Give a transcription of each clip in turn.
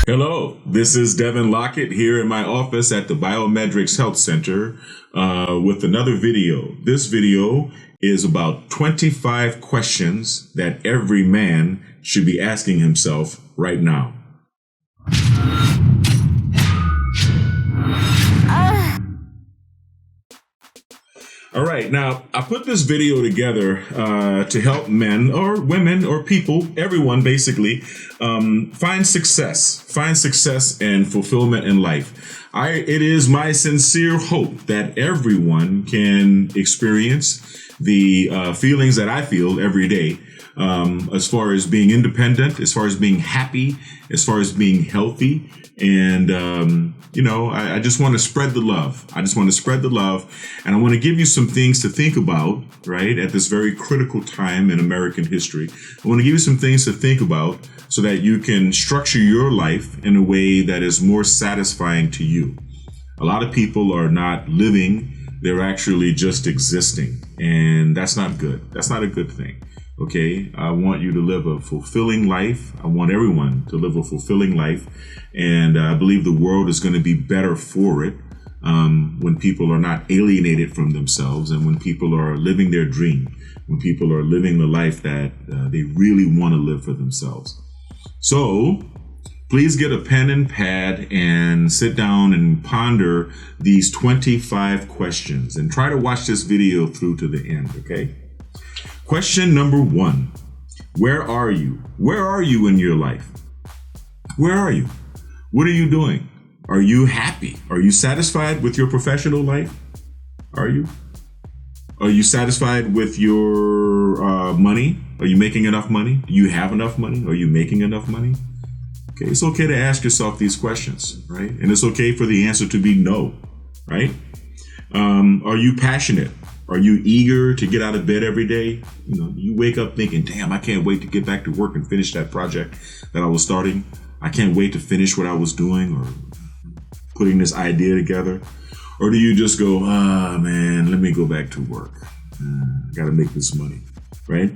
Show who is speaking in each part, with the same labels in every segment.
Speaker 1: Hello, this is Devin Lockett here in my office at the BiomedRx Health Center with another video. This video is about 25 questions that every man should be asking himself right now. All right, now I put this video together to help men or women or people, everyone basically, find success and fulfillment in life. It is my sincere hope that everyone can experience the feelings that I feel every day, as far as being independent, as far as being happy, as far as being healthy. And, I just want to spread the love. And I want to give you some things to think about, right, at this very critical time in American history. I want to give you some things to think about so that you can structure your life in a way that is more satisfying to you. A lot of people are not living. They're actually just existing. And that's not good. That's not a good thing. Okay, I want you to live a fulfilling life. I want everyone to live a fulfilling life. And I believe the world is going to be better for it when people are not alienated from themselves and when people are living their dream, when people are living the life that they really want to live for themselves. So please get a pen and pad and sit down and ponder these 25 questions and try to watch this video through to the end, okay? Question number 1, where are you? Where are you in your life? Where are you? What are you doing? Are you happy? Are you satisfied with your professional life? Are you? Are you satisfied with your money? Are you making enough money? Do you have enough money? Are you making enough money? Okay, it's okay to ask yourself these questions, right? And it's okay for the answer to be no, right? Are you passionate? Are you eager to get out of bed every day? You wake up thinking, damn, I can't wait to get back to work and finish that project that I was starting. I can't wait to finish what I was doing or putting this idea together. Or do you just go, man, let me go back to work. Got to make this money, right?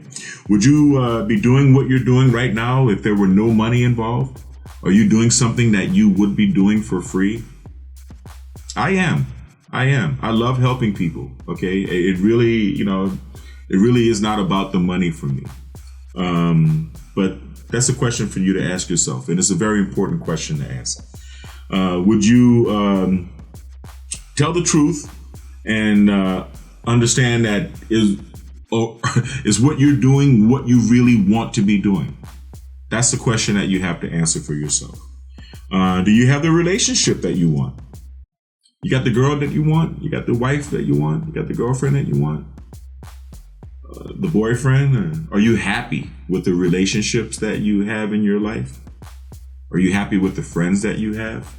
Speaker 1: Would you be doing what you're doing right now if there were no money involved? Are you doing something that you would be doing for free? I am. I love helping people. Okay. It really is not about the money for me. But that's a question for you to ask yourself. And it's a very important question to ask. Would you tell the truth and understand that is what you're doing what you really want to be doing? That's the question that you have to answer for yourself. Do you have the relationship that you want? You got the girl that you want. You got the wife that you want. You got the girlfriend that you want. The boyfriend. Are you happy with the relationships that you have in your life? Are you happy with the friends that you have?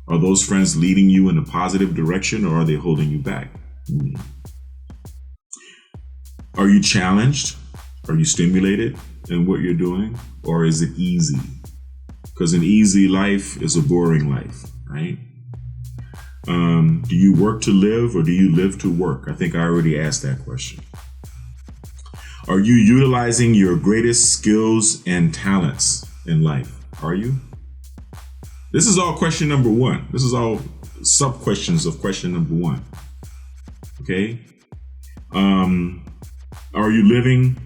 Speaker 1: Are those friends leading you in a positive direction or are they holding you back? Are you challenged? Are you stimulated in what you're doing? Or is it easy? Because an easy life is a boring life, right? Do you work to live or do you live to work? I think I already asked that question. Are you utilizing your greatest skills and talents in life? Are you? This is all question number 1. This is all sub questions of question number 1. Okay. Are you living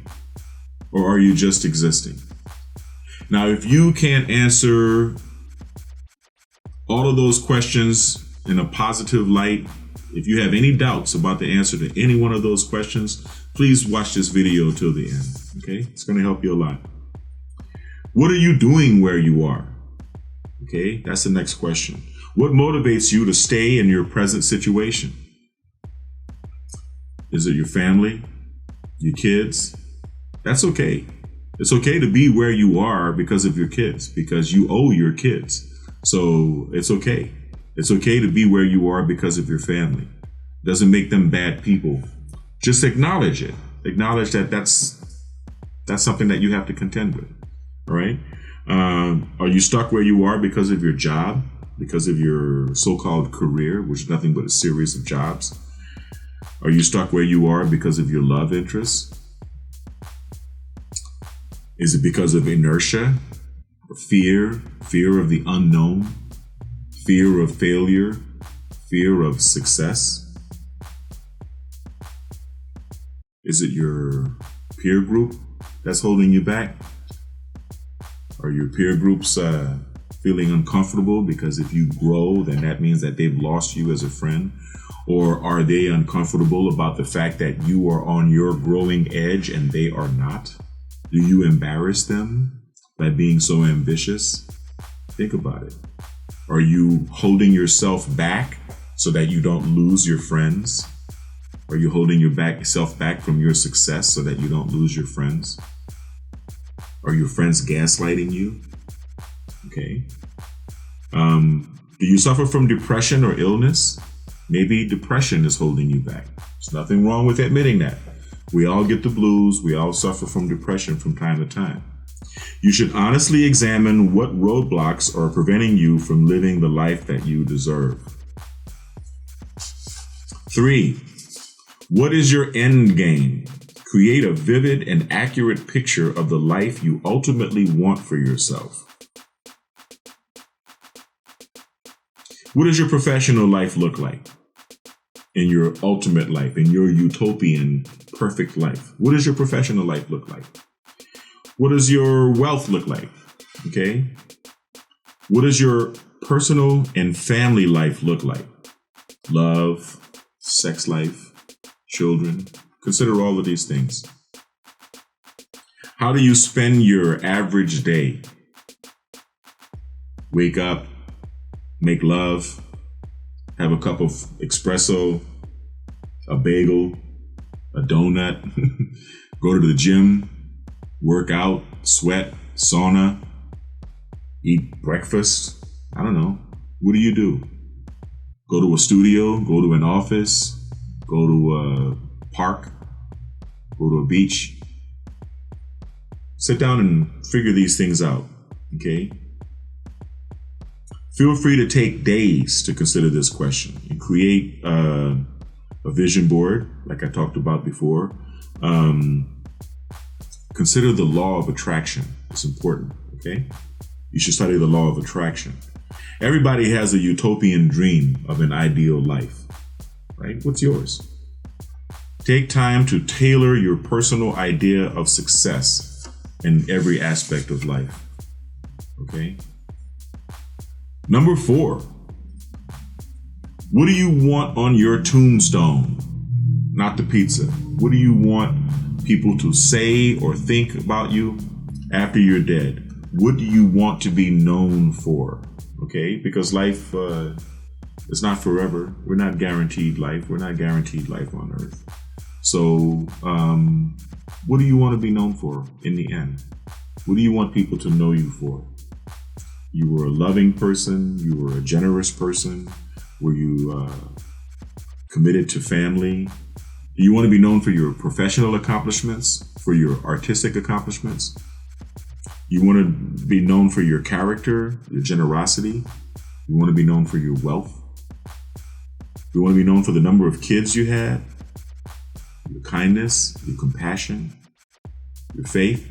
Speaker 1: or are you just existing? Now, if you can't answer all of those questions in a positive light, if you have any doubts about the answer to any one of those questions, please watch this video till the end. Okay, it's going to help you a lot. What are you doing where you are? Okay, that's the next question. What motivates you to stay in your present situation? Is it your family? Your kids? That's okay. It's okay to be where you are because of your kids, because you owe your kids. So it's okay. It's okay to be where you are because of your family. Doesn't make them bad people. Just acknowledge it. Acknowledge that that's something that you have to contend with. All right. Are you stuck where you are because of your job, because of your so-called career, which is nothing but a series of jobs? Are you stuck where you are because of your love interests? Is it because of inertia? fear of the unknown, fear of failure, fear of success? Is it your peer group that's holding you back? Are your peer groups feeling uncomfortable because if you grow, then that means that they've lost you as a friend? Or are they uncomfortable about the fact that you are on your growing edge and they are not? Do you embarrass them by being so ambitious? Think about it. Are you holding yourself back so that you don't lose your friends? Are you holding yourself back from your success so that you don't lose your friends? Are your friends gaslighting you? Okay. Do you suffer from depression or illness? Maybe depression is holding you back. There's nothing wrong with admitting that. We all get the blues. We all suffer from depression from time to time. You should honestly examine what roadblocks are preventing you from living the life that you deserve. 3. What is your end game? Create a vivid and accurate picture of the life you ultimately want for yourself. What does your professional life look like? In your ultimate life, in your utopian, perfect life? What does your professional life look like? What does your wealth look like? Okay. What does your personal and family life look like? Love, sex life, children. Consider all of these things. How do you spend your average day? Wake up, make love, have a cup of espresso, a bagel, a donut, go to the gym, work out, sweat, sauna, eat breakfast. I don't know. What do you do? Go to a studio, go to an office, go to a park, go to a beach. Sit down and figure these things out, okay? Feel free to take days to consider this question and create a vision board, like I talked about before. Consider the law of attraction. It's important, okay? You should study the law of attraction. Everybody has a utopian dream of an ideal life, right? What's yours? Take time to tailor your personal idea of success in every aspect of life, okay? Number 4, what do you want on your tombstone? Not the pizza. What do you want people to say or think about you after you're dead? What do you want to be known for? Okay, because life is not forever. We're not guaranteed life. We're not guaranteed life on earth. So what do you want to be known for in the end? What do you want people to know you for? You were a loving person. You were a generous person. Were you committed to family? Do you want to be known for your professional accomplishments, for your artistic accomplishments? You want to be known for your character, your generosity. You want to be known for your wealth. You want to be known for the number of kids you had, your kindness, your compassion, your faith.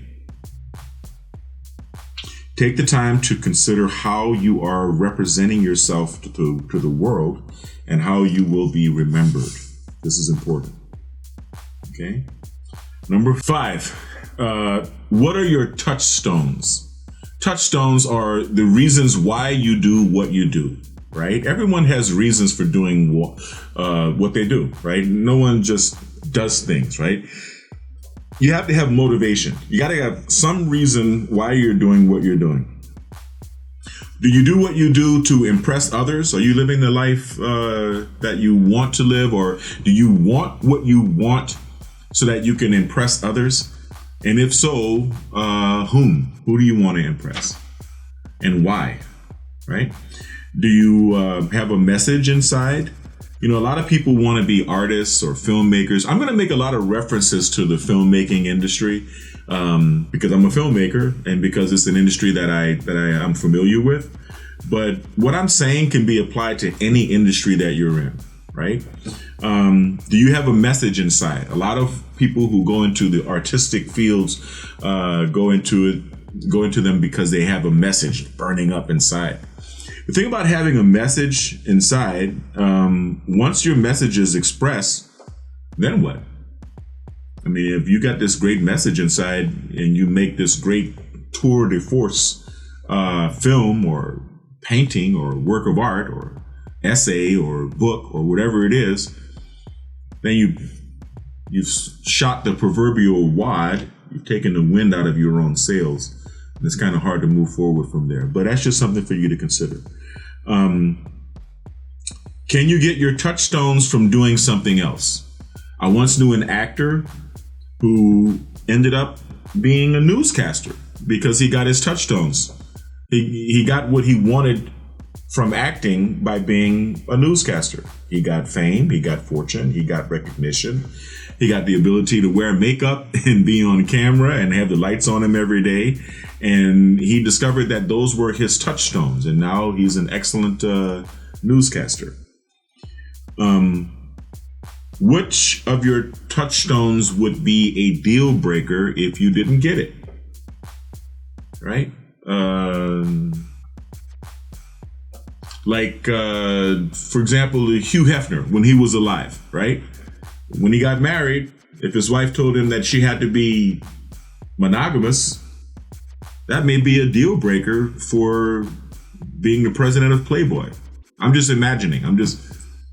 Speaker 1: Take the time to consider how you are representing yourself to the world and how you will be remembered. This is important. Okay. Number 5, what are your touchstones? Touchstones are the reasons why you do what you do, right? Everyone has reasons for doing what they do, right? No one just does things, right? You have to have motivation. You got to have some reason why you're doing what you're doing. Do you do what you do to impress others? Are you living the life that you want to live? Or do you want what you want so that you can impress others? And if so, whom? Who do you want to impress? And why? Right? Do you have a message inside? You know, a lot of people want to be artists or filmmakers. I'm going to make a lot of references to the filmmaking industry because I'm a filmmaker and because it's an industry that I'm familiar with. But what I'm saying can be applied to any industry that you're in, right? Do you have a message inside? A lot of people who go into the artistic fields go into it go into them because they have a message burning up inside. The thing about having a message inside, once your message is expressed, then what? I mean, if you got this great message inside and you make this great tour de force film or painting or work of art or essay or book or whatever it is, then you've shot the proverbial wad. You've taken the wind out of your own sails. And it's kind of hard to move forward from there. But that's just something for you to consider. Can you get your touchstones from doing something else? I once knew an actor who ended up being a newscaster because he got his touchstones. He got what he wanted from acting by being a newscaster. He got fame, he got fortune, he got recognition. He got the ability to wear makeup and be on camera and have the lights on him every day. And he discovered that those were his touchstones. And now he's an excellent newscaster. Which of your touchstones would be a deal breaker if you didn't get it? Right? For example, Hugh Hefner, when he was alive, right? When he got married, if his wife told him that she had to be monogamous, that may be a deal breaker for being the president of Playboy. I'm just imagining. I'm just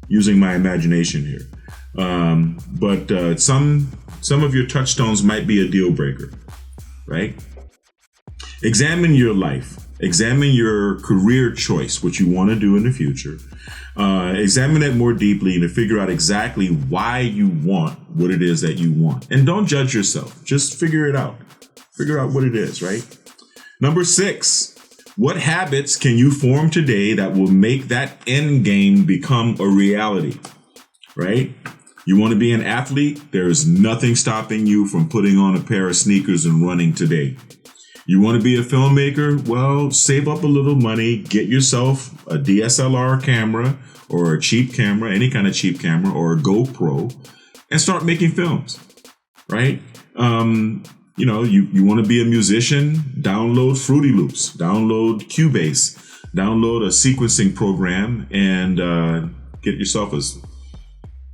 Speaker 1: using my imagination here. But some of your touchstones might be a deal breaker, right? Examine your life. Examine your career choice, what you want to do in the future. Examine it more deeply to figure out exactly why you want what it is that you want. And don't judge yourself. Just figure it out. Figure out what it is, right? Number 6, what habits can you form today that will make that end game become a reality, right? You want to be an athlete? There is nothing stopping you from putting on a pair of sneakers and running today. You want to be a filmmaker? Well, save up a little money, get yourself a DSLR camera or a cheap camera, any kind of cheap camera or a GoPro, and start making films, right? You want to be a musician? Download Fruity Loops, download Cubase, download a sequencing program, and get yourself a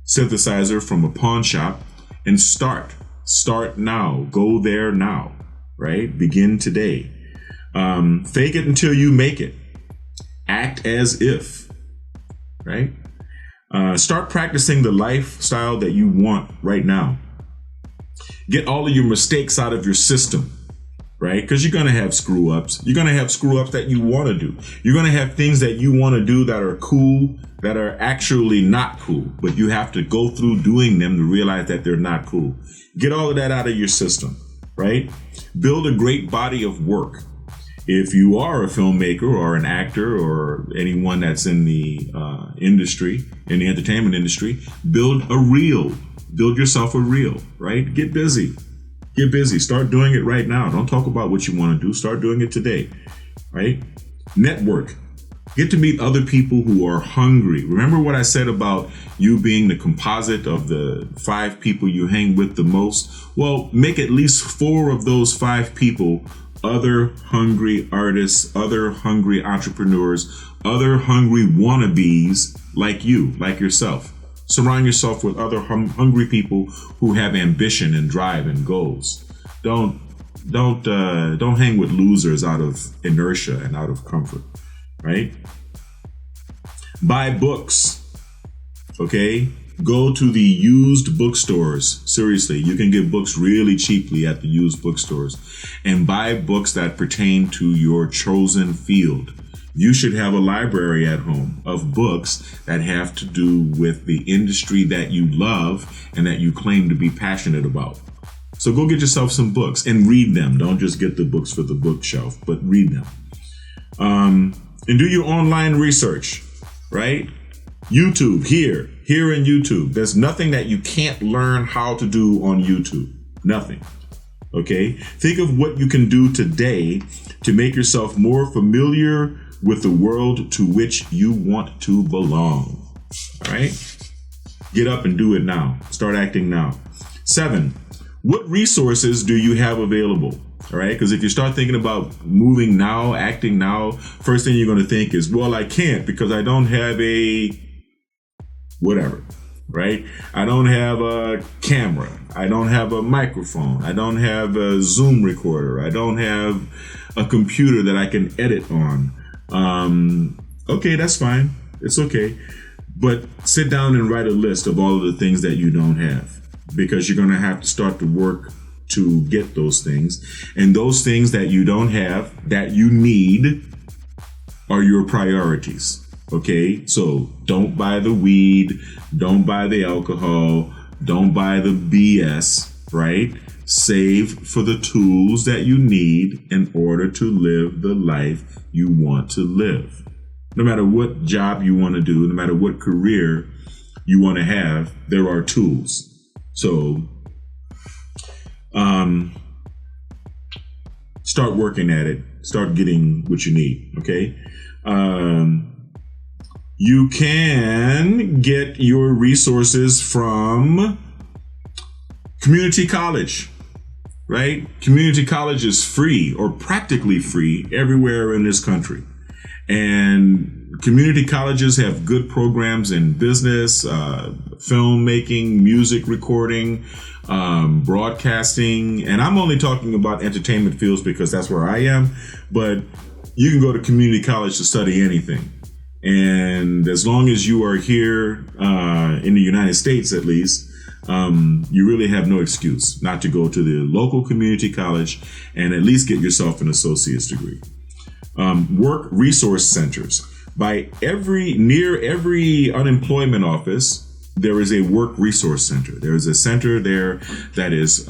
Speaker 1: synthesizer from a pawn shop and start. Start now. Go there now. Right? Begin today. Fake it until you make it. Act as if. Right? Start practicing the lifestyle that you want right now. Get all of your mistakes out of your system. Right? Because you're going to have screw ups. You're going to have screw ups that you want to do. You're going to have things that you want to do that are cool, that are actually not cool. But you have to go through doing them to realize that they're not cool. Get all of that out of your system. Right? Build a great body of work. If you are a filmmaker or an actor or anyone that's in the industry, in the entertainment industry, build a reel. Build yourself a reel, right? Get busy. Get busy. Start doing it right now. Don't talk about what you want to do. Start doing it today, right? Network. Get to meet other people who are hungry. Remember what I said about you being the composite of the 5 people you hang with the most? Well, make at least 4 of those 5 people other hungry artists, other hungry entrepreneurs, other hungry wannabes like you, like yourself. Surround yourself with other hungry people who have ambition and drive and goals. Don't hang with losers out of inertia and out of comfort. Right? Buy books. Okay? Go to the used bookstores. Seriously, you can get books really cheaply at the used bookstores. And buy books that pertain to your chosen field. You should have a library at home of books that have to do with the industry that you love and that you claim to be passionate about. So go get yourself some books and read them. Don't just get the books for the bookshelf, but read them. And do your online research, right? YouTube, here in YouTube. There's nothing that you can't learn how to do on YouTube. Nothing. Okay? Think of what you can do today to make yourself more familiar with the world to which you want to belong. All right? Get up and do it now. Start acting now. 7, what resources do you have available? All right. Because if you start thinking about moving now, acting now, first thing you're going to think is, well, I can't because I don't have a whatever. Right? I don't have a camera. I don't have a microphone. I don't have a Zoom recorder. I don't have a computer that I can edit on. Okay, that's fine. It's okay. But sit down and write a list of all of the things that you don't have, because you're going to have to start to work to get those things. And those things that you don't have, that you need, are your priorities. Okay, so don't buy the weed, don't buy the alcohol, don't buy the BS, right? Save for the tools that you need in order to live the life you want to live. No matter what job you want to do, no matter what career you want to have, there are tools. So, start working at it. Start getting what you need, okay? You can get your resources from community college, right? Community college is free or practically free everywhere in this country. And community colleges have good programs in business, filmmaking, music recording, broadcasting. And I'm only talking about entertainment fields because that's where I am. But you can go to community college to study anything. And as long as you are here in the United States, at least, you really have no excuse not to go to the local community college and at least get yourself an associate's degree. Work resource centers. By near every unemployment office, there is a work resource center. There is a center there that is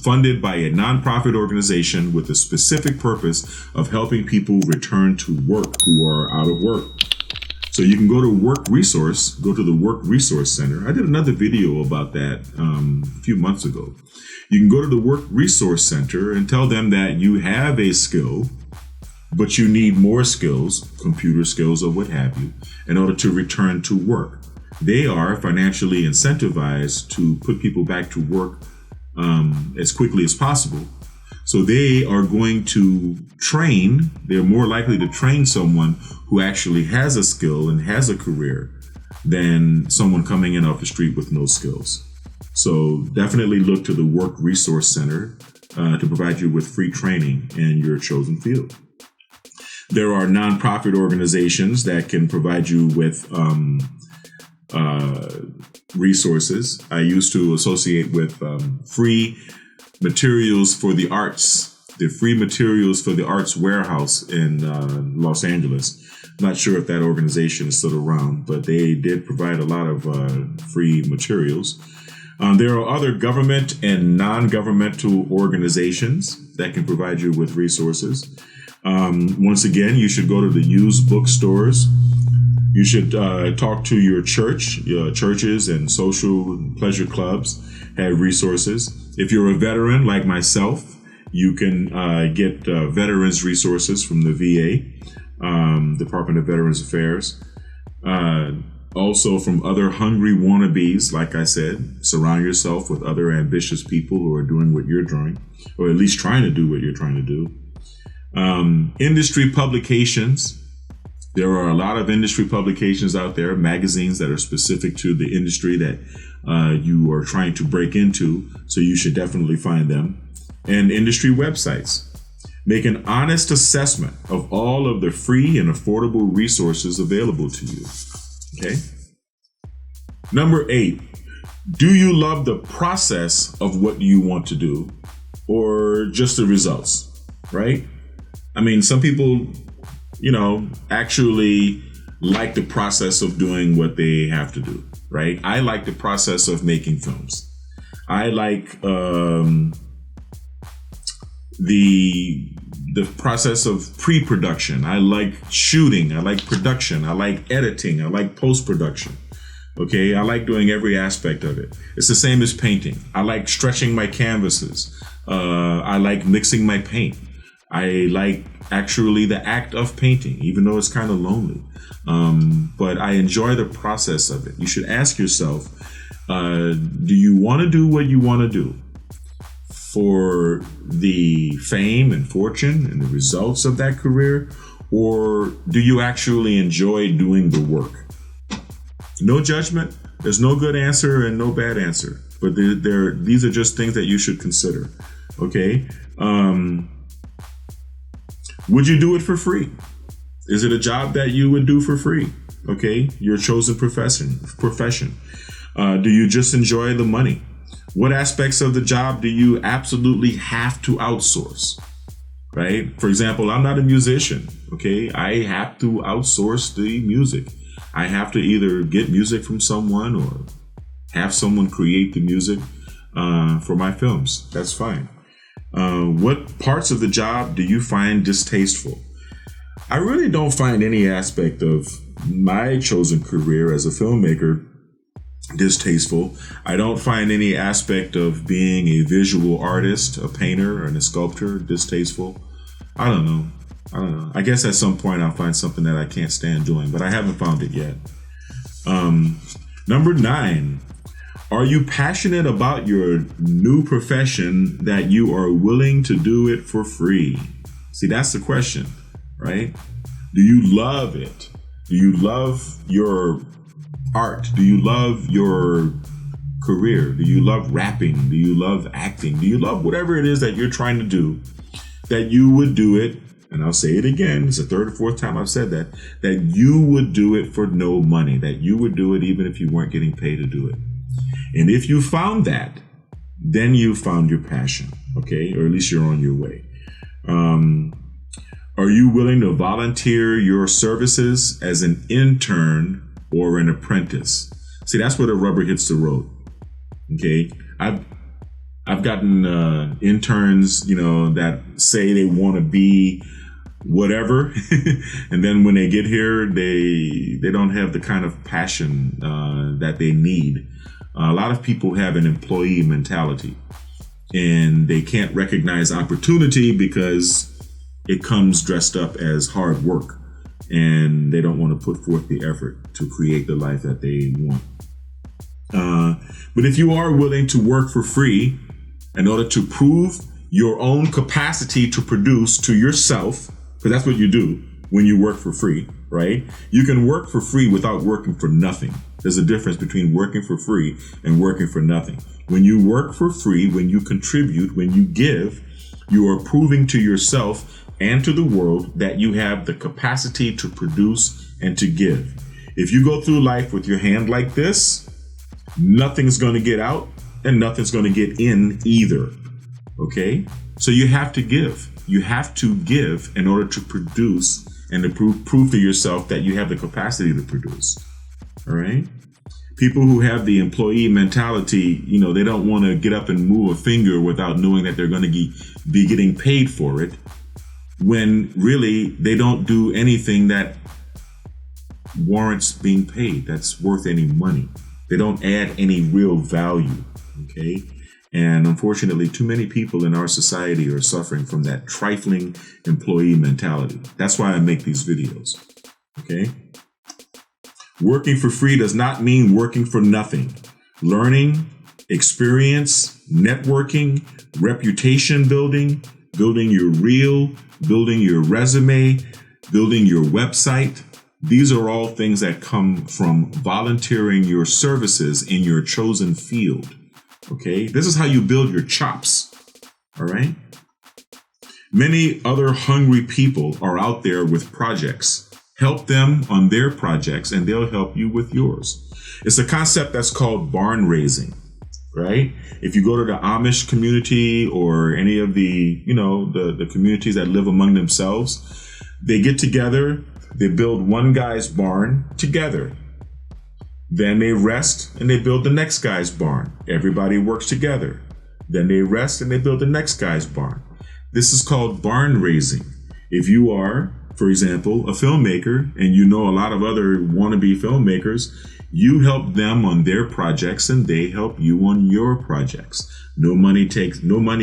Speaker 1: funded by a nonprofit organization with a specific purpose of helping people return to work who are out of work. So you can go to the Work Resource Center. I did another video about that a few months ago. You can go to the Work Resource Center and tell them that you have a skill, but you need more skills, computer skills or what have you, in order to return to work. They are financially incentivized to put people back to work as quickly as possible. So they are going to they're more likely to train someone who actually has a skill and has a career than someone coming in off the street with no skills. So definitely look to the Work Resource Center to provide you with free training in your chosen field. There are nonprofit organizations that can provide you with resources. I used to associate with free materials for the arts, the free materials for the arts warehouse in Los Angeles. I'm not sure if that organization is still around, but they did provide a lot of free materials. There are other government and non-governmental organizations that can provide you with resources. Once again, you should go to the used bookstores. You should talk to your churches and social and pleasure clubs have resources. If you're a veteran like myself, you can get veterans resources from the VA, Department of Veterans Affairs. Also from other hungry wannabes, like I said, surround yourself with other ambitious people who are doing what you're doing, or at least trying to do what you're trying to do. Industry publications. There are a lot of industry publications out there, magazines that are specific to the industry that you are trying to break into. So you should definitely find them. And industry websites. Make an honest assessment of all of the free and affordable resources available to you. Okay. Number 8, do you love the process of what you want to do or just the results, right? I mean, some people, actually like the process of doing what they have to do, right? I like the process of making films. I like the process of pre-production. I like shooting. I like production. I like editing. I like post-production. Okay, I like doing every aspect of it. It's the same as painting. I like stretching my canvases. I like mixing my paint. I like actually the act of painting, even though it's kind of lonely. But I enjoy the process of it. You should ask yourself, do you want to do what you want to do? for the fame and fortune and the results of that career? Or do you actually enjoy doing the work? No judgment. There's no good answer and no bad answer. But these are just things that you should consider. Okay. Would you do it for free? Is it a job that you would do for free? Okay. Your chosen profession. Do you just enjoy the money? What aspects of the job do you absolutely have to outsource? Right? For example, I'm not a musician. Okay. I have to outsource the music. I have to either get music from someone or have someone create the music for my films. That's fine. What parts of the job do you find distasteful? I really don't find any aspect of my chosen career as a filmmaker distasteful. I don't find any aspect of being a visual artist, a painter, and a sculptor distasteful. I don't know. I guess at some point I'll find something that I can't stand doing, but I haven't found it yet. Number 9, are you passionate about your new profession that you are willing to do it for free? See, that's the question, right? Do you love it? Do you love your art? Do you love your career? Do you love rapping? Do you love acting? Do you love whatever it is that you're trying to do, that you would do it? And I'll say it again, it's the 3rd or 4th time I've said that you would do it for no money, that you would do it even if you weren't getting paid to do it. And if you found that, then you found your passion, okay? Or at least you're on your way. Are you willing to volunteer your services as an intern or an apprentice? See, that's where the rubber hits the road, okay? I've gotten interns, that say they want to be whatever, and then when they get here, they don't have the kind of passion that they need. A lot of people have an employee mentality, and they can't recognize opportunity because it comes dressed up as hard work, and they don't want to put forth the effort to create the life that they want. But if you are willing to work for free in order to prove your own capacity to produce to yourself, because that's what you do when you work for free, right? You can work for free without working for nothing. There's a difference between working for free and working for nothing. When you work for free, when you contribute, when you give, you are proving to yourself and to the world that you have the capacity to produce and to give. If you go through life with your hand like this, nothing's going to get out and nothing's going to get in either. Okay? So you have to give. You have to give in order to produce and to prove to yourself that you have the capacity to produce. All right? People who have the employee mentality, they don't want to get up and move a finger without knowing that they're going to be getting paid for it, when really they don't do anything that warrants being paid, that's worth any money. They don't add any real value. Okay? And unfortunately, too many people in our society are suffering from that trifling employee mentality. That's why I make these videos. Okay? Working for free does not mean working for nothing. Learning, experience, networking, reputation building, building your reel, building your resume, building your website. These are all things that come from volunteering your services in your chosen field. Okay, this is how you build your chops. All right. Many other hungry people are out there with projects. Help them on their projects and they'll help you with yours. It's a concept that's called barn raising, right? If you go to the Amish community or any of the, the communities that live among themselves, they get together, they build one guy's barn together. Then they rest and they build the next guy's barn. Everybody works together. Then they rest and they build the next guy's barn. This is called barn raising. If you are for example, a filmmaker, and you know a lot of other wannabe filmmakers, you help them on their projects and they help you on your projects. No money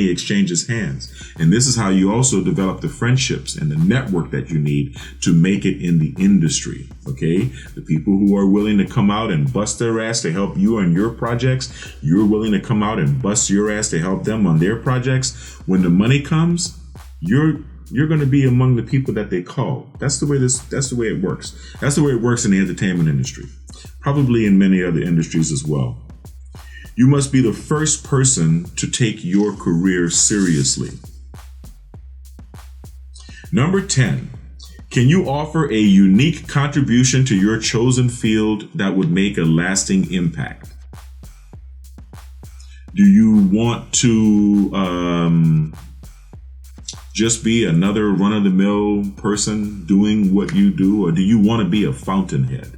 Speaker 1: exchanges hands. And this is how you also develop the friendships and the network that you need to make it in the industry. Okay. The people who are willing to come out and bust their ass to help you on your projects, you're willing to come out and bust your ass to help them on their projects. When the money comes, you're going to be among the people that they call. That's the way it works. That's the way it works in the entertainment industry. Probably in many other industries as well. You must be the first person to take your career seriously. Number 10, can you offer a unique contribution to your chosen field that would make a lasting impact? Do you want to just be another run-of-the-mill person doing what you do, or do you want to be a fountainhead?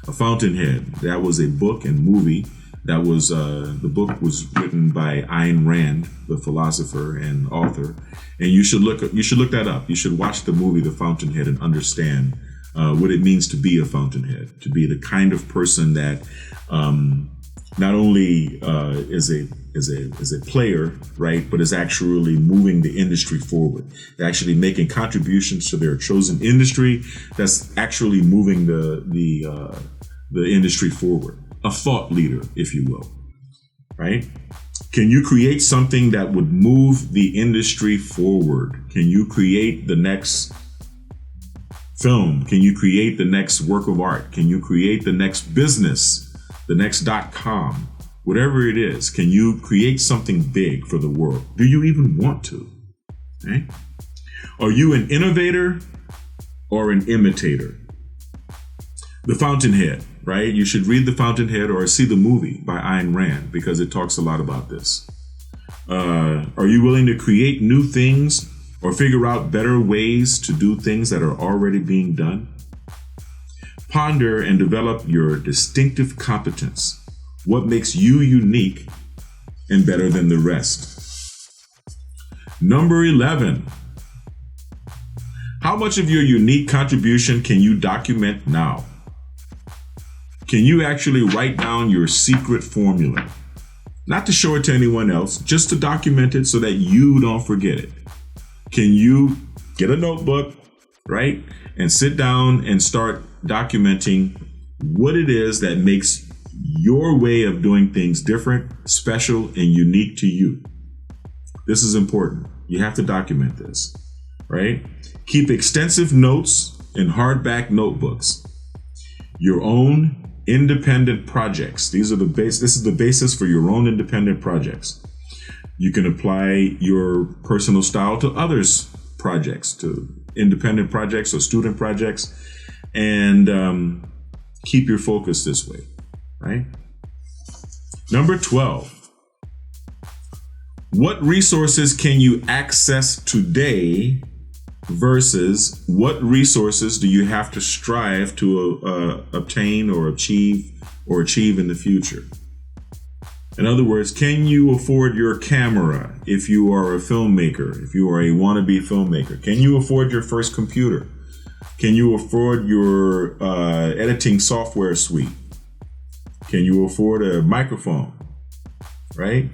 Speaker 1: A Fountainhead, that was a book and movie. That was the book was written by Ayn Rand, the philosopher and author, and you should look that up. You should watch the movie The Fountainhead and understand what it means to be a fountainhead, to be the kind of person that not only is a player, right, but is actually moving the industry forward. They're actually making contributions to their chosen industry. That's actually moving the industry forward. A thought leader, if you will, right? Can you create something that would move the industry forward? Can you create the next film? Can you create the next work of art? Can you create the next business, the next .com, whatever it is? Can you create something big for the world? Do you even want to? Okay? Are you an innovator or an imitator? The Fountainhead, right? You should read The Fountainhead or see the movie by Ayn Rand because it talks a lot about this. Are you willing to create new things or figure out better ways to do things that are already being done? Ponder and develop your distinctive competence. What makes you unique and better than the rest? Number 11. How much of your unique contribution can you document now? Can you actually write down your secret formula? Not to show it to anyone else, just to document it so that you don't forget it. Can you get a notebook, right? And sit down and start documenting what it is that makes your way of doing things different, special, and unique to you. This is important. You have to document this, right? Keep extensive notes in hardback notebooks. Your own independent projects. This is the basis for your own independent projects. You can apply your personal style to others' projects, to independent projects or student projects, and keep your focus this way, right? Number 12. What resources can you access today versus what resources do you have to strive to obtain or achieve in the future? In other words, can you afford your camera if you are a filmmaker, if you are a wannabe filmmaker? Can you afford your first computer? Can you afford your editing software suite? Can you afford a microphone, right?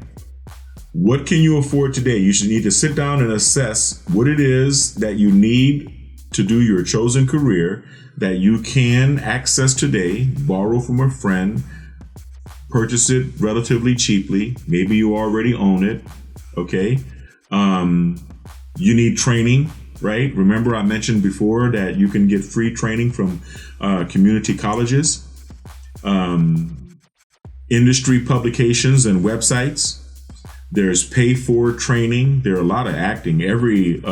Speaker 1: What can you afford today? You should need to sit down and assess what it is that you need to do your chosen career that you can access today, borrow from a friend, purchase it relatively cheaply. Maybe you already own it. Okay. You need training, right? Remember I mentioned before that you can get free training from community colleges, industry publications and websites. There's pay for training. There are a lot of acting. Every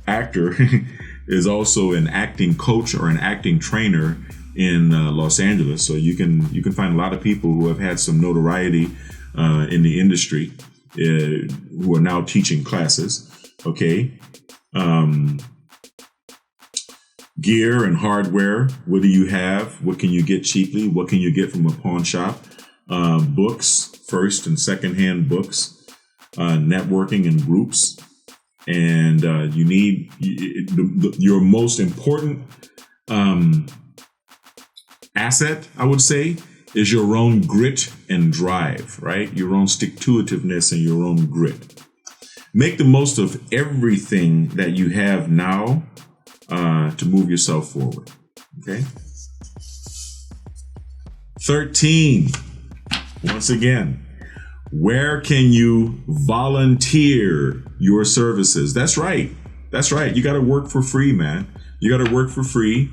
Speaker 1: actor is also an acting coach or an acting trainer in Los Angeles. So you can find a lot of people who have had some notoriety in the industry who are now teaching classes. Okay. Gear and hardware. What do you have? What can you get cheaply? What can you get from a pawn shop? Books, first and second hand books, networking and groups, And you need your most important asset, I would say, is your own grit and drive, right? Your own stick-to-itiveness and your own grit. Make the most of everything that you have now to move yourself forward, okay? 13, once again, where can you volunteer your services? That's right. That's right. You got to work for free, man. You got to work for free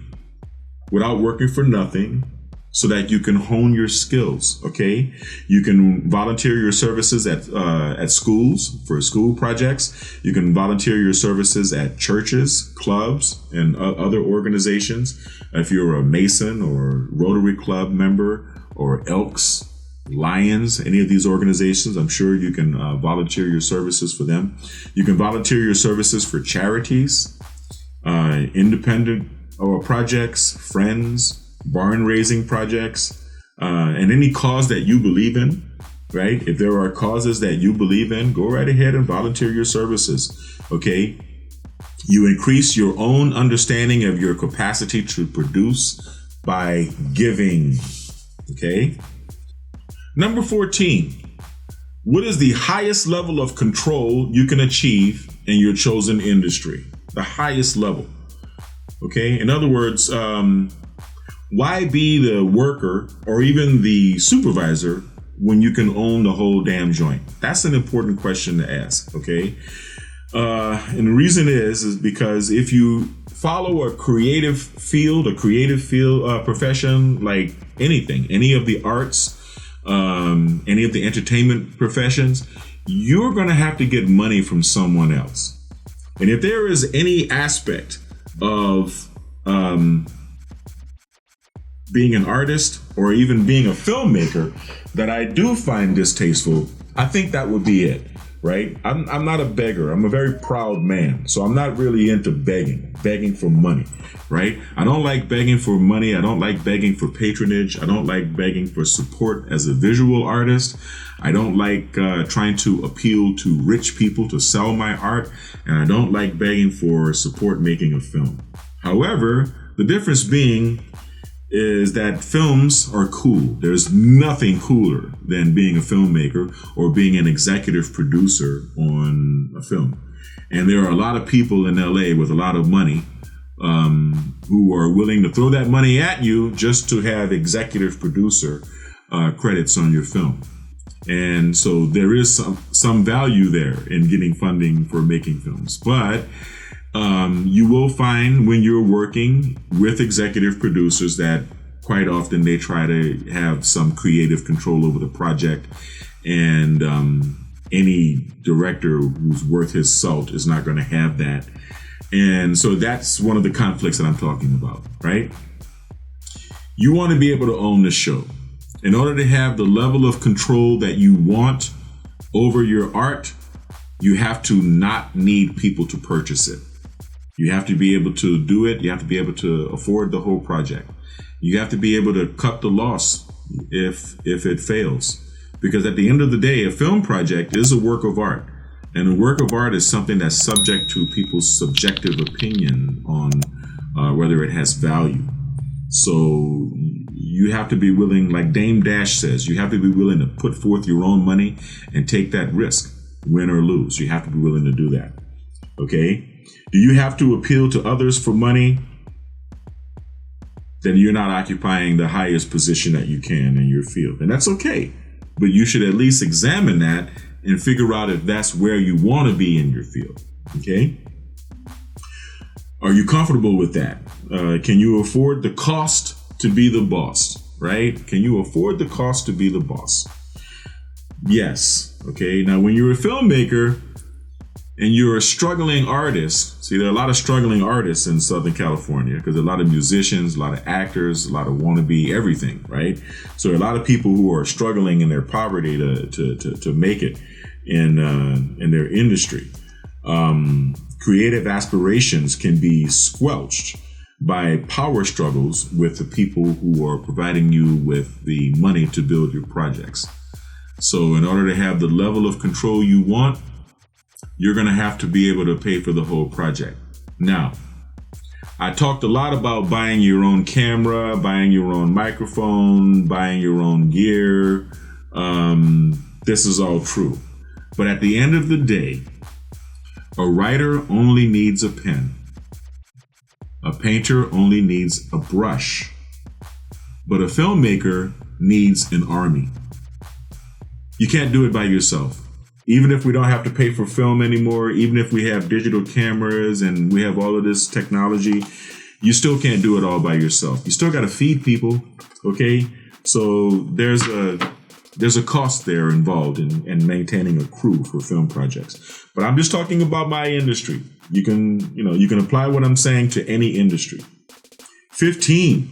Speaker 1: without working for nothing so that you can hone your skills. Okay. You can volunteer your services at schools for school projects. You can volunteer your services at churches, clubs, and other organizations. If you're a Mason or Rotary Club member or Elks, Lions, any of these organizations, I'm sure you can volunteer your services for them. You can volunteer your services for charities, independent projects, friends, barn raising projects, and any cause that you believe in, right? If there are causes that you believe in, go right ahead and volunteer your services, okay? You increase your own understanding of your capacity to produce by giving, okay? Number 14, what is the highest level of control you can achieve in your chosen industry? The highest level, okay? In other words, why be the worker or even the supervisor when you can own the whole damn joint? That's an important question to ask, okay? And the reason is because if you follow a creative field, profession, like anything, any of the arts, any of the entertainment professions, you're going to have to get money from someone else. And if there is any aspect of being an artist or even being a filmmaker that I do find distasteful, I think that would be it, right? I'm not a beggar. I'm a very proud man. So I'm not really into begging for money, right? I don't like begging for money. I don't like begging for patronage. I don't like begging for support as a visual artist. I don't like trying to appeal to rich people to sell my art. And I don't like begging for support making a film. However, the difference being is that films are cool. There's nothing cooler than being a filmmaker or being an executive producer on a film. And there are a lot of people in LA with a lot of money who are willing to throw that money at you just to have executive producer credits on your film. And so there is some value there in getting funding for making films. But you will find when you're working with executive producers that quite often they try to have some creative control over the project, and any director who's worth his salt is not going to have that. And so that's one of the conflicts that I'm talking about, right? You want to be able to own the show. In order to have the level of control that you want over your art, you have to not need people to purchase it. You have to be able to do it. You have to be able to afford the whole project. You have to be able to cut the loss if it fails. Because at the end of the day, a film project is a work of art. And a work of art is something that's subject to people's subjective opinion on whether it has value. So you have to be willing, like Dame Dash says, you have to be willing to put forth your own money and take that risk, win or lose. You have to be willing to do that. Okay? Do you have to appeal to others for money? Then you're not occupying the highest position that you can in your field. And that's okay. But you should at least examine that and figure out if that's where you want to be in your field. Okay? Are you comfortable with that? Can you afford the cost to be the boss? Right? Can you afford the cost to be the boss? Yes. Okay. Now, when you're a filmmaker, and you're a struggling artist, see, there are a lot of struggling artists in Southern California because there are a lot of musicians, a lot of actors, a lot of wannabe everything, right? So a lot of people who are struggling in their poverty to make it in their industry. Creative aspirations can be squelched by power struggles with the people who are providing you with the money to build your projects. So in order to have the level of control you want, you're going to have to be able to pay for the whole project. Now, I talked a lot about buying your own camera, buying your own microphone, buying your own gear. This is all true. But at the end of the day, a writer only needs a pen. A painter only needs a brush. But a filmmaker needs an army. You can't do it by yourself. Even if we don't have to pay for film anymore, even if we have digital cameras and we have all of this technology, you still can't do it all by yourself. You still got to feed people, okay? So there's a cost there involved in maintaining a crew for film projects. But I'm just talking about my industry. You can apply what I'm saying to any industry. 15.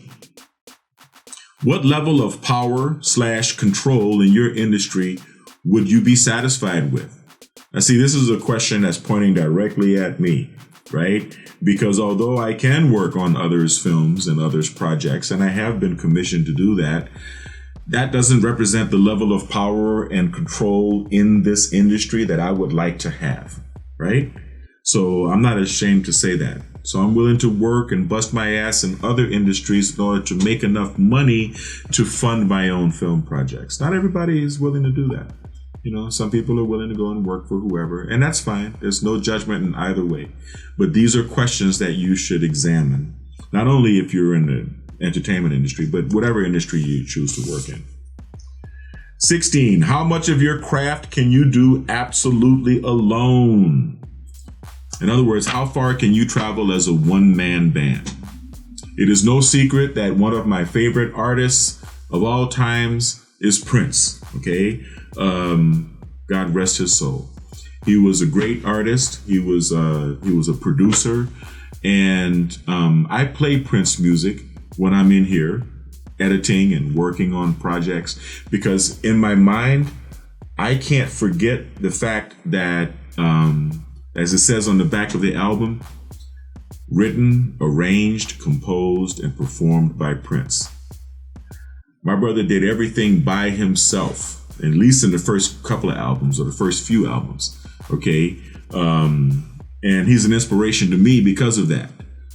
Speaker 1: What level of power/control in your industry would you be satisfied with? Now, see, this is a question that's pointing directly at me, right? Because although I can work on others' films and others' projects, and I have been commissioned to do that, that doesn't represent the level of power and control in this industry that I would like to have, right? So I'm not ashamed to say that. So I'm willing to work and bust my ass in other industries in order to make enough money to fund my own film projects. Not everybody is willing to do that. Some people are willing to go and work for whoever, and that's fine. There's no judgment in either way. But these are questions that you should examine, not only if you're in the entertainment industry, but whatever industry you choose to work in. 16, how much of your craft can you do absolutely alone? In other words, how far can you travel as a one-man band? It is no secret that one of my favorite artists of all times is Prince, okay? God rest his soul. He was a great artist. He was a producer, and I play Prince music when I'm in here editing and working on projects, because in my mind, I can't forget the fact that, as it says on the back of the album, written, arranged, composed, and performed by Prince. My brother did everything by himself, at least in the first couple of albums or the first few albums, okay? And he's an inspiration to me because of that.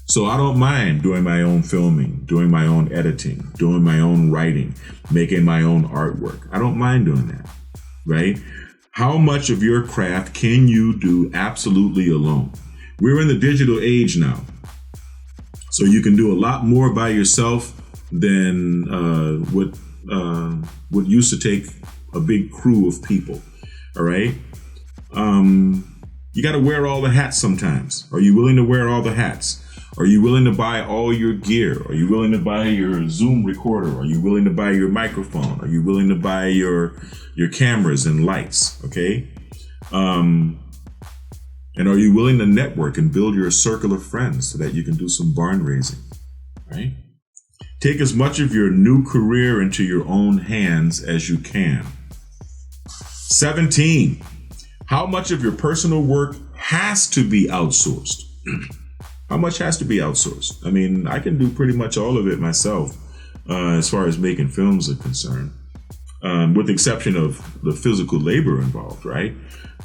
Speaker 1: So I don't mind doing my own filming, doing my own editing, doing my own writing, making my own artwork. I don't mind doing that, right? How much of your craft can you do absolutely alone? We're in the digital age now, so you can do a lot more by yourself than what used to take a big crew of people. All right. You got to wear all the hats sometimes. Are you willing to wear all the hats? Are you willing to buy all your gear? Are you willing to buy your Zoom recorder? Are you willing to buy your microphone? Are you willing to buy your cameras and lights? Okay. And are you willing to network and build your circle of friends so that you can do some barn raising? Right. Take as much of your new career into your own hands as you can. 17. How much of your personal work has to be outsourced? How much has to be outsourced? I mean, I can do pretty much all of it myself as far as making films are concerned, with the exception of the physical labor involved, right?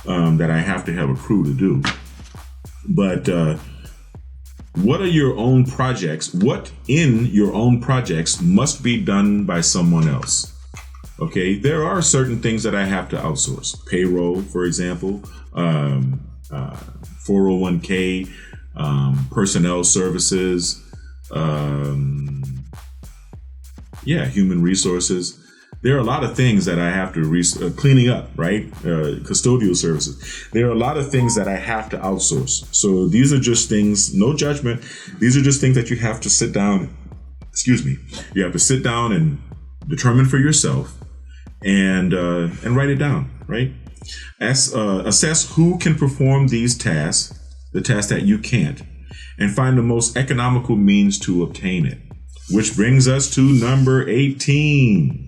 Speaker 1: That I have to have a crew to do. But what are your own projects? What in your own projects must be done by someone else? Okay, there are certain things that I have to outsource. Payroll, for example, 401k, personnel services, human resources. There are a lot of things that I have to cleaning up, right? Custodial services. There are a lot of things that I have to outsource. So these are just things, no judgment. These are just things that you have to sit down. You have to sit down and determine for yourself and write it down, right? Assess who can perform these tasks, the tasks that you can't, and find the most economical means to obtain it. Which brings us to number 18.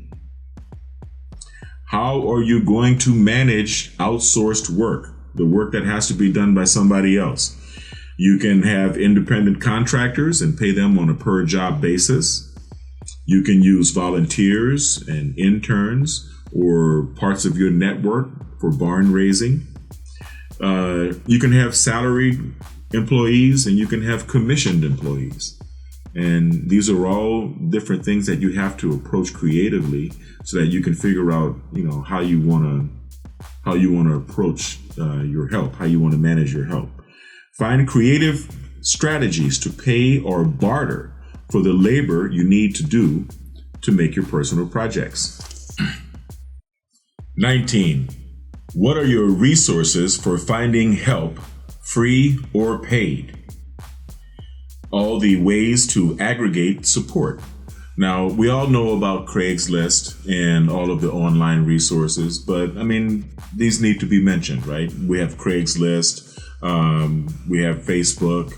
Speaker 1: How are you going to manage outsourced work, the work that has to be done by somebody else? You can have independent contractors and pay them on a per job basis. You can use volunteers and interns or parts of your network for barn raising. You can have salaried employees and you can have commissioned employees. And these are all different things that you have to approach creatively so that you can figure out, how you want to approach your help, how you want to manage your help. Find creative strategies to pay or barter for the labor you need to do to make your personal projects. 19. What are your resources for finding help, free or paid? All the ways to aggregate support. Now, we all know about Craigslist and all of the online resources, but these need to be mentioned, right? We have Craigslist, we have Facebook,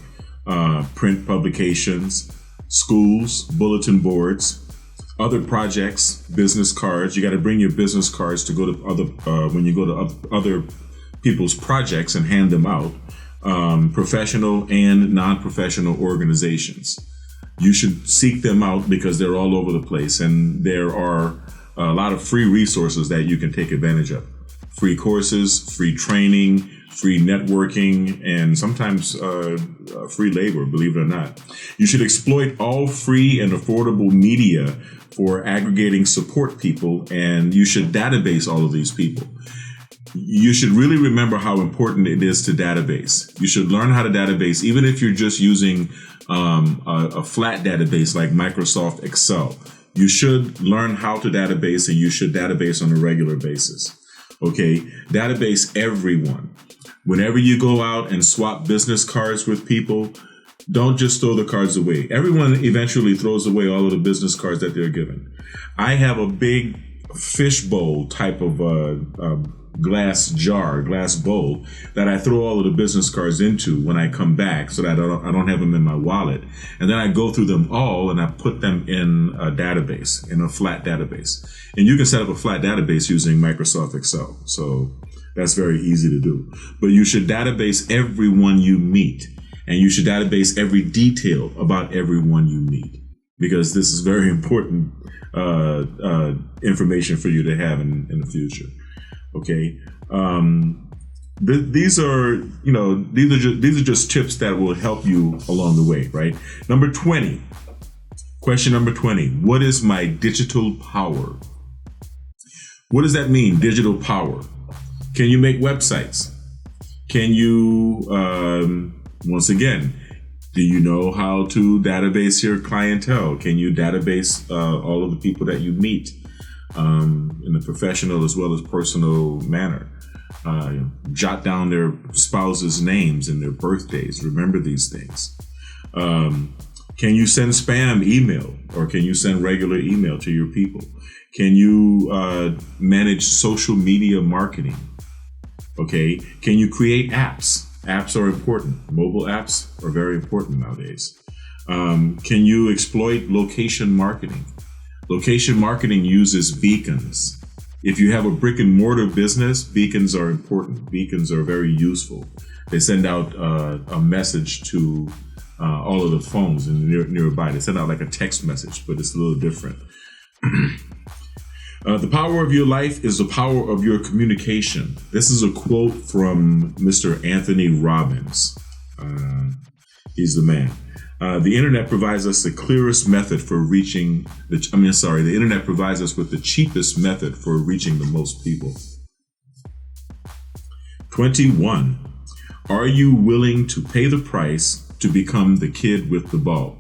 Speaker 1: print publications, schools, bulletin boards, other projects, business cards. You got to bring your business cards to go to when you go to other people's projects and hand them out. Professional and non-professional organizations. You should seek them out because they're all over the place, and there are a lot of free resources that you can take advantage of. Free courses, free training, free networking, and sometimes free labor, believe it or not. You should exploit all free and affordable media for aggregating support people, and you should database all of these people. You should really remember how important it is to database. You should learn how to database, even if you're just using a flat database like Microsoft Excel. You should learn how to database, and you should database on a regular basis. Okay, database everyone. Whenever you go out and swap business cards with people, don't just throw the cards away. Everyone eventually throws away all of the business cards that they're given. I have a big fishbowl type of glass bowl that I throw all of the business cards into when I come back, so that I don't have them in my wallet. And then I go through them all and I put them in a database, in a flat database. And you can set up a flat database using Microsoft Excel. So that's very easy to do. But you should database everyone you meet, and you should database every detail about everyone you meet, because this is very important information for you to have in the future. Okay, these are just tips that will help you along the way, right? Number 20, question number 20. What is my digital power? What does that mean? Digital power. Can you make websites? Can you, once again, do you know how to database your clientele? Can you database all of the people that you meet? In a professional as well as personal manner. Jot down their spouses' names and their birthdays. Remember these things. Can you send spam email, or can you send regular email to your people? Can you manage social media marketing? Okay. Can you create apps? Apps are important. Mobile apps are very important nowadays. Can you exploit location marketing? Location marketing uses beacons. If you have a brick and mortar business, beacons are important. Beacons are very useful. They send out a message to all of the phones nearby. They send out like a text message, but it's a little different. The power of your life is the power of your communication. This is a quote from Mr. Anthony Robbins. He's the man. The internet provides us the clearest method for reaching the internet provides us with the cheapest method for reaching the most people. 21. Are you willing to pay the price to become the kid with the ball?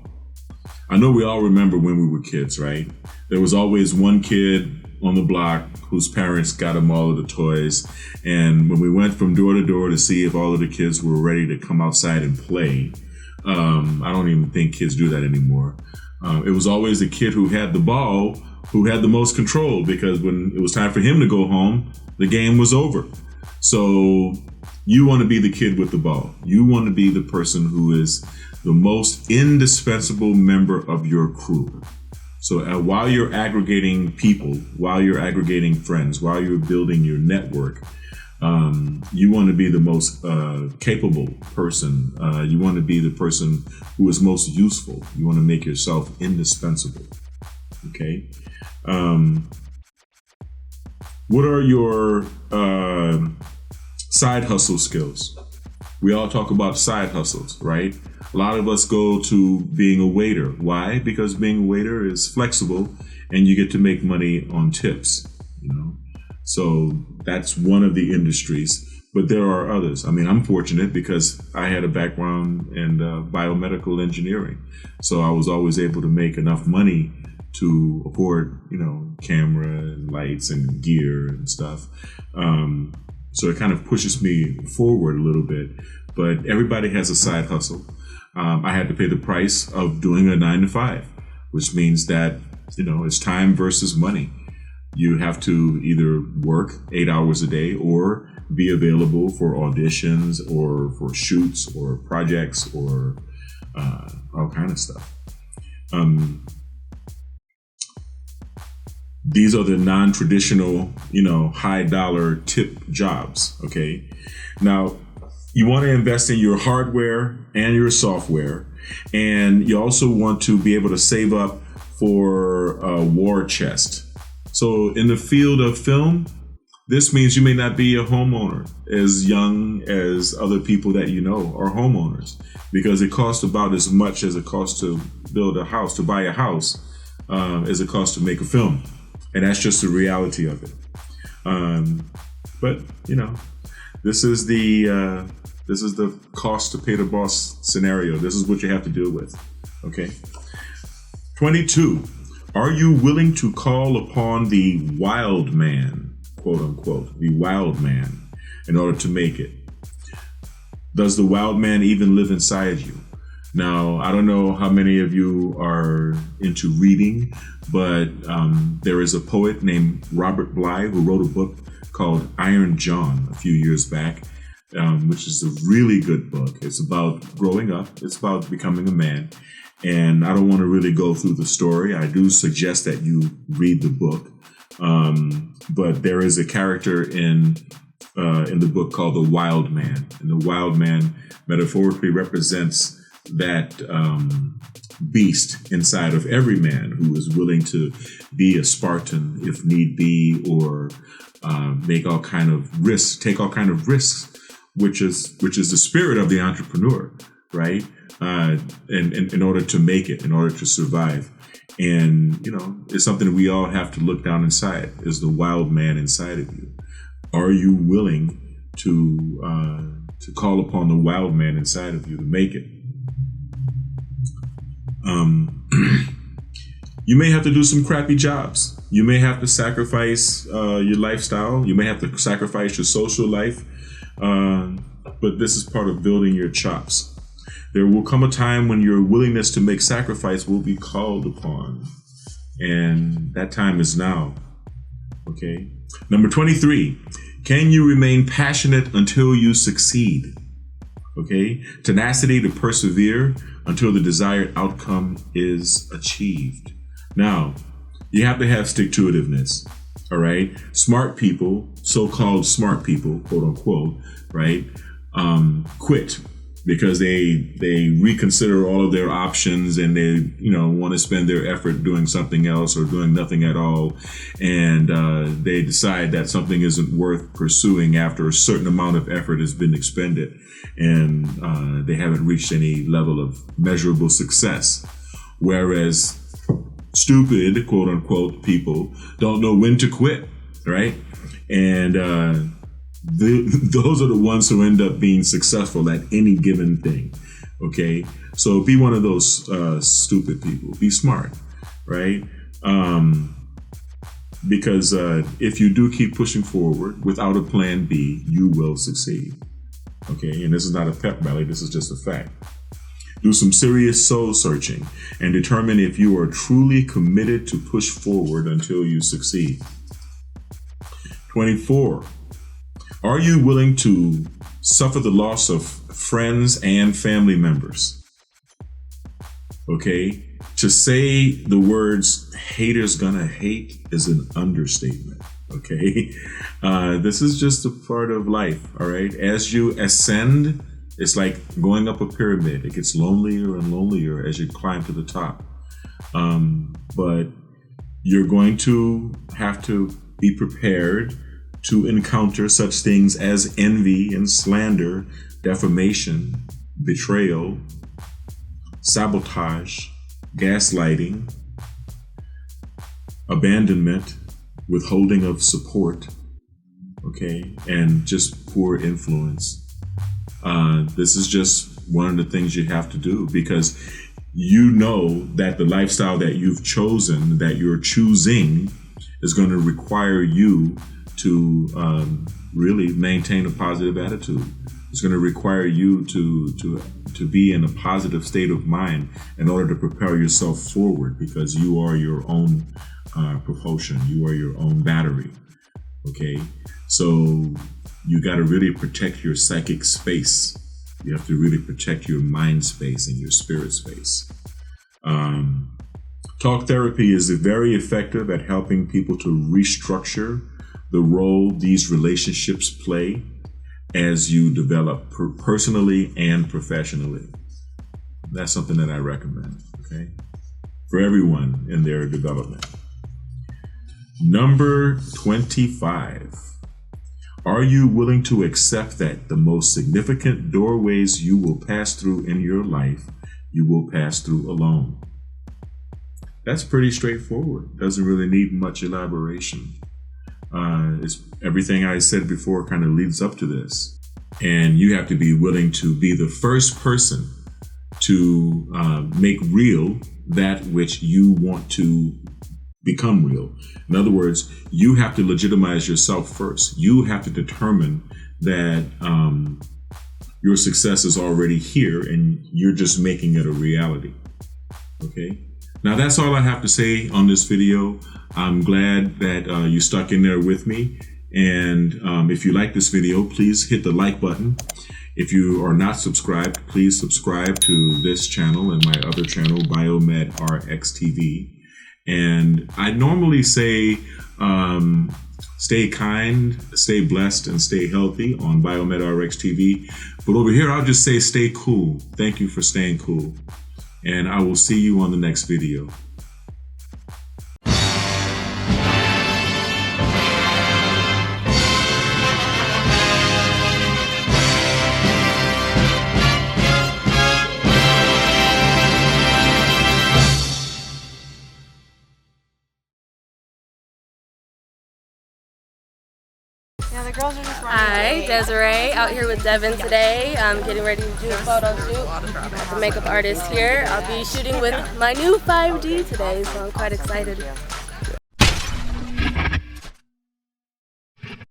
Speaker 1: I know we all remember when we were kids, right? There was always one kid on the block whose parents got him all of the toys. And when we went from door to door to see if all of the kids were ready to come outside and play, I don't even think kids do that anymore. It was always the kid who had the ball who had the most control, because when it was time for him to go home, the game was over. So you want to be the kid with the ball. You want to be the person who is the most indispensable member of your crew. So while you're aggregating people, while you're aggregating friends, while you're building your network, you want to be the most capable person. You want to be the person who is most useful. You want to make yourself indispensable. Okay. What are your Side hustle skills. We all talk about side hustles, right? A lot of us go to being a waiter. Why? Because being a waiter is flexible and you get to make money on tips, you know? So that's one of the industries, but there are others. I mean, I'm fortunate because I had a background in biomedical engineering. So I was always able to make enough money to afford, you know, camera and lights and gear and stuff. So it kind of pushes me forward a little bit, but everybody has a side hustle. I had to pay the price of doing a 9-to-5, which means that, you know, it's time versus money. You have to either work 8 hours a day or be available for auditions or for shoots or projects or all kind of stuff. These are the non-traditional, you know, high dollar tip jobs. Okay. Now you want to invest in your hardware and your software. And you also want to be able to save up for a war chest. So in the field of film, this means you may not be a homeowner as young as other people that you know are homeowners, because it costs about as much as it costs to build a house, to buy a house, as it costs to make a film. And that's just the reality of it. But you know, this is the cost to pay the boss scenario. This is what you have to deal with. Okay. 22. Are you willing to call upon the wild man, quote unquote, the wild man, in order to make it? Does the wild man even live inside you? Now, I don't know how many of you are into reading, but there is a poet named Robert Bly who wrote a book called Iron John a few years back, which is a really good book. It's about growing up. It's about becoming a man. And I don't want to really go through the story. I do suggest that you read the book. But there is a character in the book called the Wild Man. And the Wild Man metaphorically represents that beast inside of every man who is willing to be a Spartan if need be, or take all kind of risks, which is the spirit of the entrepreneur, right? In order to make it, in order to survive. And, you know, it's something we all have to look down inside, is the wild man inside of you. Are you willing to call upon the wild man inside of you to make it? You may have to do some crappy jobs. You may have to sacrifice your lifestyle. You may have to sacrifice your social life. But this is part of building your chops. There will come a time when your willingness to make sacrifice will be called upon. And that time is now. Okay. Number 23, can you remain passionate until you succeed? Okay. Tenacity to persevere until the desired outcome is achieved. Now, you have to have stick-to-itiveness. All right. Smart people, so-called smart people, quote unquote, right, quit because they reconsider all of their options, and they, you know, want to spend their effort doing something else or doing nothing at all. And they decide that something isn't worth pursuing after a certain amount of effort has been expended, and they haven't reached any level of measurable success. Whereas stupid, quote unquote, people don't know when to quit, right? And those are the ones who end up being successful at any given thing. Okay, so be one of those stupid people. Be smart, right? Because if you do keep pushing forward without a plan B, you will succeed. Okay, and this is not a pep rally. This is just a fact. Do some serious soul searching and determine if you are truly committed to push forward until you succeed. 24. Are you willing to suffer the loss of friends and family members? Okay. To say the words haters gonna hate is an understatement. Okay. This is just a part of life. All right. As you ascend, it's like going up a pyramid. It gets lonelier and lonelier as you climb to the top. But you're going to have to be prepared to encounter such things as envy and slander, defamation, betrayal, sabotage, gaslighting, abandonment, withholding of support, okay, and just poor influence. This is just one of the things you have to do, because you know that the lifestyle that you've chosen, that you're choosing, is going to require you to really maintain a positive attitude. It's going to require you to be in a positive state of mind in order to propel yourself forward, because you are your own propulsion. You are your own battery. Okay, so you got to really protect your psychic space. You have to really protect your mind space and your spirit space. Talk therapy is very effective at helping people to restructure the role these relationships play as you develop personally and professionally. That's something that I recommend, okay, for everyone in their development. Number 25. Are you willing to accept that the most significant doorways you will pass through in your life, you will pass through alone? That's pretty straightforward. Doesn't really need much elaboration. It's everything I said before kind of leads up to this. And you have to be willing to be the first person to make real that which you want to become real. In other words, you have to legitimize yourself first. You have to determine that your success is already here and you're just making it a reality. Okay. Now that's all I have to say on this video. I'm glad that you stuck in there with me. And if you like this video, please hit the like button. If you are not subscribed, please subscribe to this channel and my other channel, BiomedRx TV. And I normally say, stay kind, stay blessed, and stay healthy on BiomedRx TV. But over here, I'll just say stay cool. Thank you for staying cool. And I will see you on the next video.
Speaker 2: Yeah, the girls are just
Speaker 3: Hi, Desiree, out here with Devin today. I'm getting ready to do a photo shoot with the makeup artist here. I'll be shooting with my new 5D today, so I'm quite excited.